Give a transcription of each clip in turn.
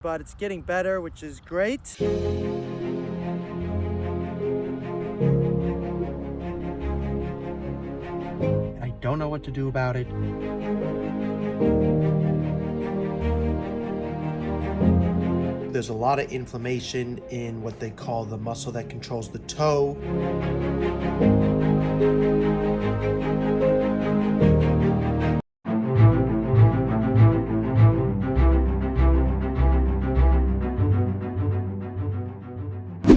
but it's getting better, which is great. I don't know what to do about it. There's a lot of inflammation in what they call the muscle that controls the toe.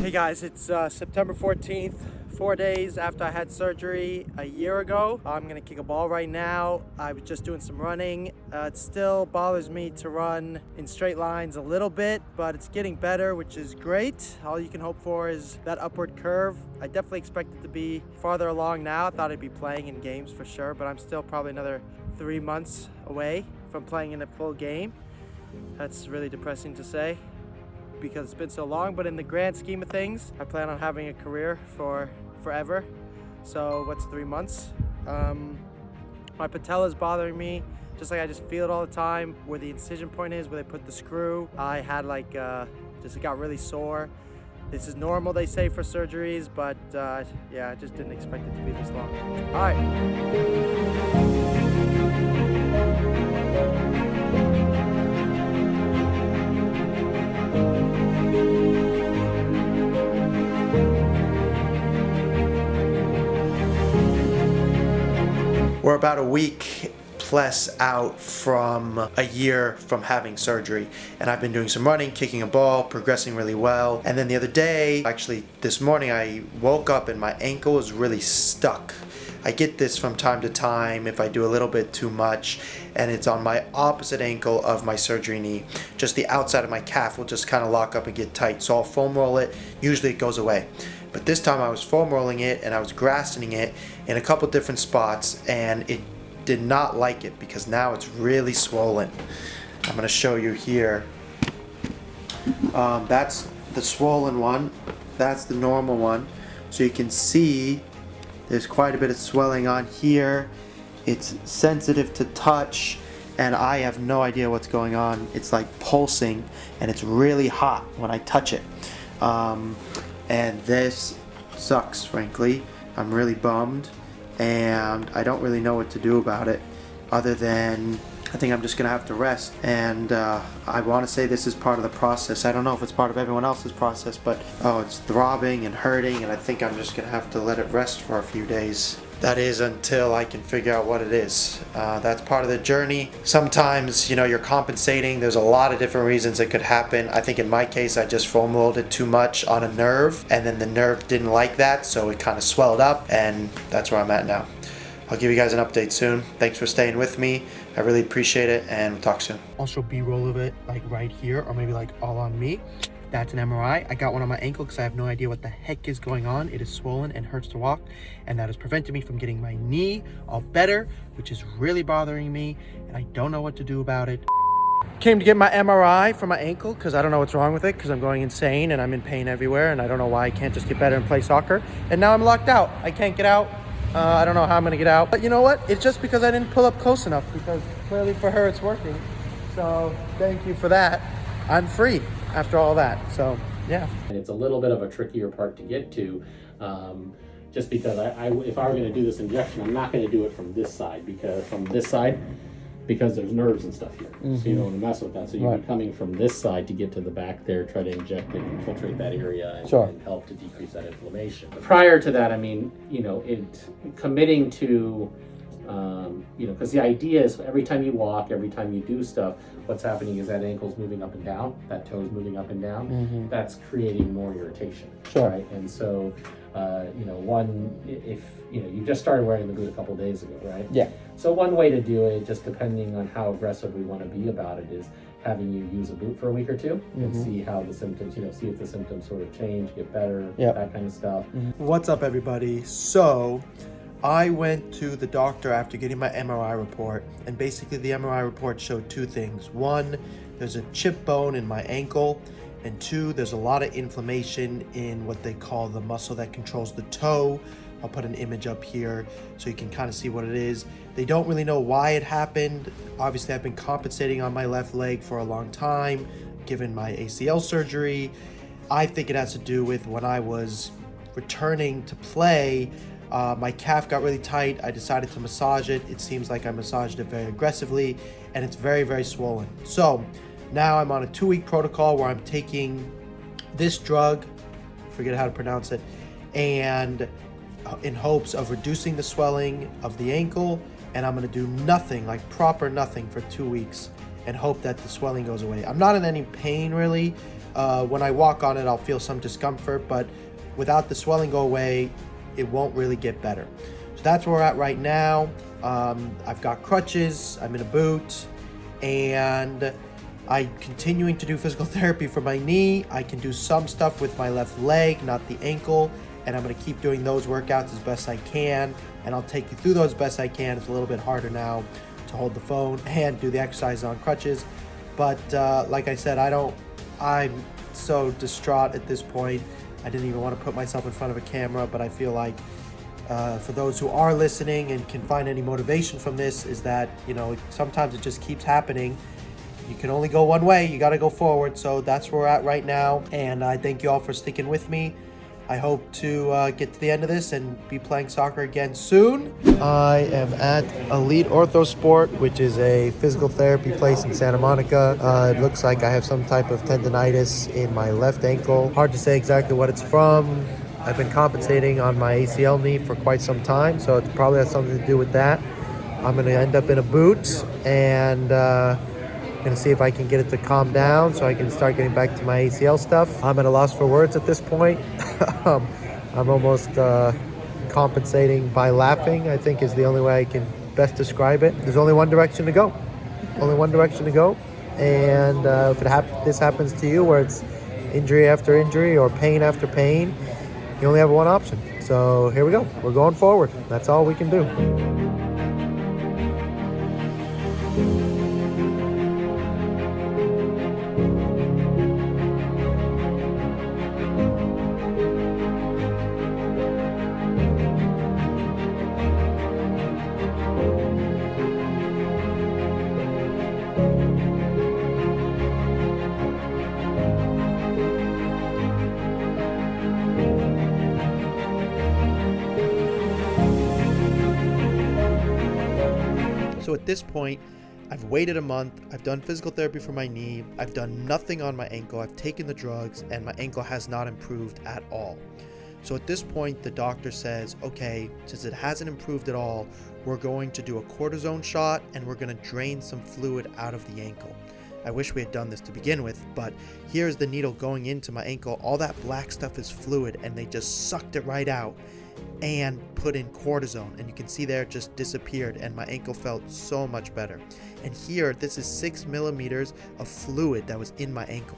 Hey guys, it's September 14th, 4 days after I had surgery a year ago. I'm gonna kick a ball right now. I was just doing some running. It still bothers me to run in straight lines a little bit, but it's getting better, which is great. All you can hope for is that upward curve. I definitely expect it to be farther along now. I thought I'd be playing in games for sure, but I'm still probably another 3 months away from playing in a full game. That's really depressing to say, because it's been so long, but in the grand scheme of things, I plan on having a career for forever. So what's 3 months? My patella is bothering me, just like I just feel it all the time, where the incision point is, where they put the screw. I had like, just got really sore. This is normal, they say, for surgeries, but yeah, I just didn't expect it to be this long. All right. We're about a week plus out from a year from having surgery, and I've been doing some running, kicking a ball, progressing really well. And then the other day, actually this morning, I woke up and my ankle is really stuck. I get this from time to time if I do a little bit too much, and it's on my opposite ankle of my surgery knee. Just the outside of my calf will just kind of lock up and get tight, so I'll foam roll it. Usually it goes away. But this time I was foam rolling it and I was grasping it in a couple different spots, and it did not like it because now it's really swollen. I'm going to show you here. That's the swollen one. That's the normal one. So you can see there's quite a bit of swelling on here. It's sensitive to touch, and I have no idea what's going on. It's like pulsing, and it's really hot when I touch it. And this sucks, frankly. I'm really bummed, and I don't really know what to do about it, other than I think I'm just gonna have to rest. And I want to say this is part of the process. I don't know if it's part of everyone else's process, but it's throbbing and hurting, and I think I'm just gonna have to let it rest for a few days. That is until I can figure out what it is. That's part of the journey. Sometimes, you know, you're compensating. There's a lot of different reasons it could happen. I think in my case, I just foam rolled it too much on a nerve, and then the nerve didn't like that, so it kind of swelled up, and that's where I'm at now. I'll give you guys an update soon. Thanks for staying with me. I really appreciate it, and we'll talk soon. I'll show B-roll of it, like right here, or maybe like all on me. That's an MRI. I got one on my ankle because I have no idea what the heck is going on. It is swollen and hurts to walk, and that has prevented me from getting my knee all better, which is really bothering me, and I don't know what to do about it. Came to get my MRI for my ankle because I don't know what's wrong with it, because I'm going insane and I'm in pain everywhere, and I don't know why I can't just get better and play soccer. And now I'm locked out. I can't get out. I don't know how I'm gonna get out. But you know what? It's just because I didn't pull up close enough, because clearly for her it's working. So thank you for that. I'm free after all that, so yeah. And it's a little bit of a trickier part to get to, just because if I were going to do this injection, I'm not going to do it from this side, because there's nerves and stuff here. Mm-hmm. So you don't want to mess with that. So you'd be coming from this side to get to the back there, try to inject and infiltrate that area and help to decrease that inflammation. Prior to that, I mean, you know, committing to, you know, because the idea is every time you walk, every time you do stuff, what's happening is that ankle's moving up and down, that toe's moving up and down. Mm-hmm. That's creating more irritation, right? And so, you know, if you know, you just started wearing the boot a couple days ago, right? Yeah. So one way to do it, just depending on how aggressive we want to be about it, is having you use a boot for a week or two and see how the symptoms, you know, see if the symptoms sort of change, get better, that kind of stuff. What's up, everybody? So I went to the doctor after getting my MRI report, and basically the MRI report showed two things. One, there's a chip bone in my ankle, and two, there's a lot of inflammation in what they call the muscle that controls the toe. I'll put an image up here so you can kind of see what it is. They don't really know why it happened. Obviously, I've been compensating on my left leg for a long time. given my ACL surgery. I think it has to do with when I was returning to play, my calf got really tight. I decided to massage it. It seems like I massaged it very aggressively, and it's very, very swollen. So now I'm on a 2-week protocol where I'm taking this drug, forget how to pronounce it, and in hopes of reducing the swelling of the ankle. And I'm going to do nothing, like proper nothing, for 2 weeks and hope that the swelling goes away. I'm not in any pain really. When I walk on it, I'll feel some discomfort, but without the swelling go away, it won't really get better. So that's where we're at right now. I've got crutches, I'm in a boot, and I'm continuing to do physical therapy for my knee. I can do some stuff with my left leg, not the ankle, and I'm going to keep doing those workouts as best I can, and I'll take you through those best I can. It's a little bit harder now to hold the phone and do the exercise on crutches, but like I said, I'm so distraught at this point. I didn't even want to put myself in front of a camera, but I feel like for those who are listening and can find any motivation from this, is that, you know, sometimes it just keeps happening. You can only go one way. You got to go forward. So that's where we're at right now. And I thank you all for sticking with me. I hope to get to the end of this and be playing soccer again soon. I am at Elite Orthosport, which is a physical therapy place in Santa Monica. It looks like I have some type of tendonitis in my left ankle. Hard to say exactly what it's from. I've been compensating on my ACL knee for quite some time, so it probably has something to do with that. I'm going to end up in a boot, and going to see if I can get it to calm down so I can start getting back to my ACL stuff. I'm at a loss for words at this point. I'm almost compensating by laughing, I think, is the only way I can best describe it. There's only one direction to go. Only one direction to go. And if this happens to you, where it's injury after injury or pain after pain, you only have one option. So here we go. We're going forward. That's all we can do. So at this point, I've waited a month, I've done physical therapy for my knee, I've done nothing on my ankle, I've taken the drugs, and my ankle has not improved at all. So at this point, the doctor says, okay, since it hasn't improved at all, we're going to do a cortisone shot and we're going to drain some fluid out of the ankle. I wish we had done this to begin with, but here's the needle going into my ankle. All that black stuff is fluid, and they just sucked it right out and put in cortisone, and you can see there it just disappeared, and my ankle felt so much better. And here, this is 6 millimeters of fluid that was in my ankle.